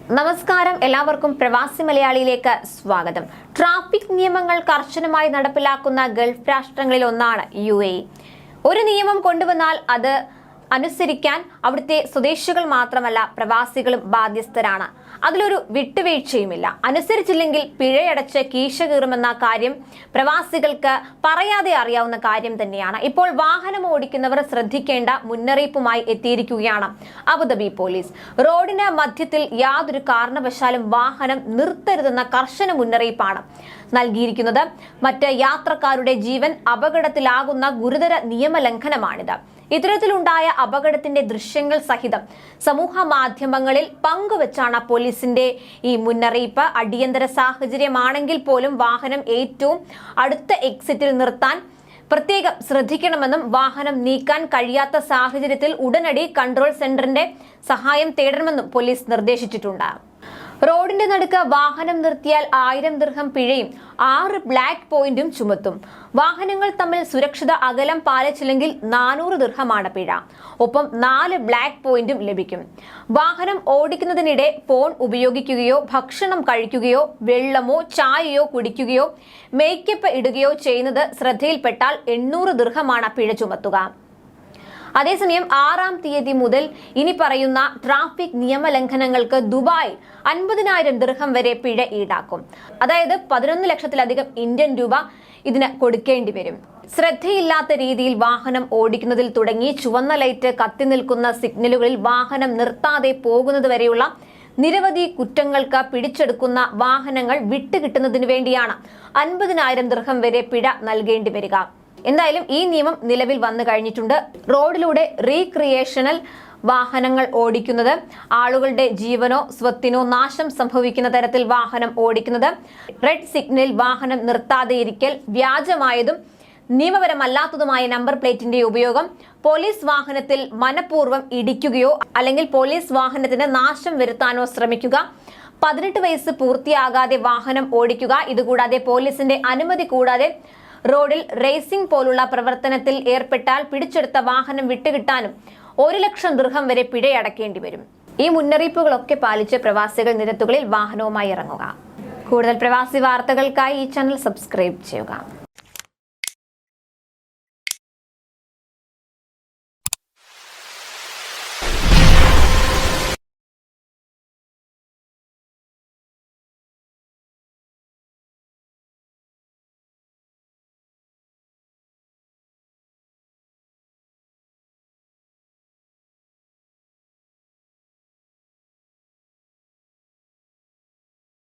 നമസ്കാരം, എല്ലാവർക്കും പ്രവാസി മലയാളിയിലേക്ക് സ്വാഗതം. ട്രാഫിക് നിയമങ്ങൾ കർശനമായി നടപ്പിലാക്കുന്ന ഗൾഫ് രാഷ്ട്രങ്ങളിൽ ഒന്നാണ് UAE. ഒരു നിയമം കൊണ്ടുവന്നാൽ അത് അനുസരിക്കാൻ അവിടുത്തെ സ്വദേശികൾ മാത്രമല്ല പ്രവാസികളും ബാധ്യസ്ഥരാണ്. അതിലൊരു വിട്ടുവീഴ്ചയുമില്ല. അനുസരിച്ചില്ലെങ്കിൽ പിഴയടച്ച് കീശ കീറുമെന്ന കാര്യം പ്രവാസികൾക്ക് പറയാതെ അറിയാവുന്ന കാര്യം തന്നെയാണ്. ഇപ്പോൾ വാഹനം ഓടിക്കുന്നവർ ശ്രദ്ധിക്കേണ്ട മുന്നറിയിപ്പുമായി എത്തിയിരിക്കുകയാണ് അബുദാബി പോലീസ്. റോഡിന് മധ്യത്തിൽ യാതൊരു കാരണവശാലും വാഹനം നിർത്തരുതെന്ന കർശന മുന്നറിയിപ്പാണ് നൽകിയിരിക്കുന്നത്. മറ്റ് യാത്രക്കാരുടെ ജീവൻ അപകടത്തിലാകുന്ന ഗുരുതര നിയമലംഘനമാണിത്. ഇത്തരത്തിലുണ്ടായ അപകടത്തിന്റെ ദൃശ്യങ്ങൾ സഹിതം സമൂഹ മാധ്യമങ്ങളിൽ പങ്കുവച്ചാണ് പോലീസിന്റെ ഈ മുന്നറിയിപ്പ്. അടിയന്തര സാഹചര്യമാണെങ്കിൽ പോലും വാഹനം ഏറ്റവും അടുത്ത എക്സിറ്റിൽ നിർത്താൻ പ്രത്യേകം ശ്രദ്ധിക്കണമെന്നും വാഹനം നീക്കാൻ കഴിയാത്ത സാഹചര്യത്തിൽ ഉടനടി കൺട്രോൾ സെന്ററിന്റെ സഹായം തേടണമെന്നും പോലീസ് നിർദ്ദേശിച്ചിട്ടുണ്ട്. റോഡിന്റെ നടുക്ക് വാഹനം നിർത്തിയാൽ 1000 ദിർഹം പിഴയും 6 ബ്ലാക്ക് പോയിന്റും ചുമത്തും. വാഹനങ്ങൾ തമ്മിൽ സുരക്ഷിത അകലം പാലിച്ചില്ലെങ്കിൽ 400 ദിർഹമാണ് പിഴ. ഒപ്പം 4 ബ്ലാക്ക് പോയിന്റും ലഭിക്കും. വാഹനം ഓടിക്കുന്നതിനിടെ ഫോൺ ഉപയോഗിക്കുകയോ ഭക്ഷണം കഴിക്കുകയോ വെള്ളമോ ചായയോ കുടിക്കുകയോ മേക്കപ്പ് ഇടുകയോ ചെയ്യുന്നത് ശ്രദ്ധയിൽപ്പെട്ടാൽ 800 ദിർഹമാണ് പിഴ ചുമത്തുക. അതേസമയം 6-ാം തീയതി മുതൽ ഇനി പറയുന്ന ട്രാഫിക് നിയമലംഘനങ്ങൾക്ക് ദുബായ് 50,000 ദിർഹം വരെ പിഴ ഈടാക്കും. അതായത് 11 ലക്ഷത്തിലധികം ഇന്ത്യൻ രൂപ ഇതിന് കൊടുക്കേണ്ടി വരും. ശ്രദ്ധയില്ലാത്ത രീതിയിൽ വാഹനം ഓടിക്കുന്നതിൽ തുടങ്ങി ചുവന്ന ലൈറ്റ് കത്തി നിൽക്കുന്ന സിഗ്നലുകളിൽ വാഹനം നിർത്താതെ പോകുന്നത് വരെയുള്ള നിരവധി കുറ്റങ്ങൾക്ക് പിടിച്ചെടുക്കുന്ന വാഹനങ്ങൾ വിട്ടുകിട്ടുന്നതിന് വേണ്ടിയാണ് 50,000 ദിർഹം വരെ പിഴ നൽകേണ്ടി വരിക. എന്തായാലും ഈ നിയമം നിലവിൽ വന്നു കഴിഞ്ഞിട്ടുണ്ട്. റോഡിലൂടെ റീക്രിയേഷണൽ വാഹനങ്ങൾ ഓടിക്കുന്നത്, ആളുകളുടെ ജീവനോ സ്വത്തിനോ നാശം സംഭവിക്കുന്ന തരത്തിൽ വാഹനം ഓടിക്കുന്നത്, റെഡ് സിഗ്നലിൽ വാഹനം നിർത്താതെ ഇരിക്കൽ, വ്യാജമായതും നിയമപരമല്ലാത്തതുമായ നമ്പർ പ്ലേറ്റിന്റെ ഉപയോഗം, പോലീസ് വാഹനത്തിൽ മനഃപൂർവ്വം ഇടിക്കുകയോ അല്ലെങ്കിൽ പോലീസ് വാഹനത്തിന് നാശം വരുത്താനോ ശ്രമിക്കുക, 18 വയസ്സ് പൂർത്തിയാകാതെ വാഹനം ഓടിക്കുക, ഇതുകൂടാതെ പോലീസിന്റെ അനുമതി കൂടാതെ റോഡിൽ റേസിംഗ് പോലുള്ള പ്രവർത്തനത്തിൽ ഏർപ്പെട്ടാൽ പിടിച്ചെടുത്ത വാഹനം വിട്ടുകിട്ടാനും 1 ലക്ഷം ദിർഹം വരെ പിഴയടക്കേണ്ടി വരും. ഈ മുന്നറിയിപ്പുകളൊക്കെ പാലിച്ച് പ്രവാസികൾ നിരത്തുകളിൽ വാഹനവുമായി ഇറങ്ങുക. കൂടുതൽ പ്രവാസി വാർത്തകൾക്കായി ഈ ചാനൽ സബ്സ്ക്രൈബ് ചെയ്യുക.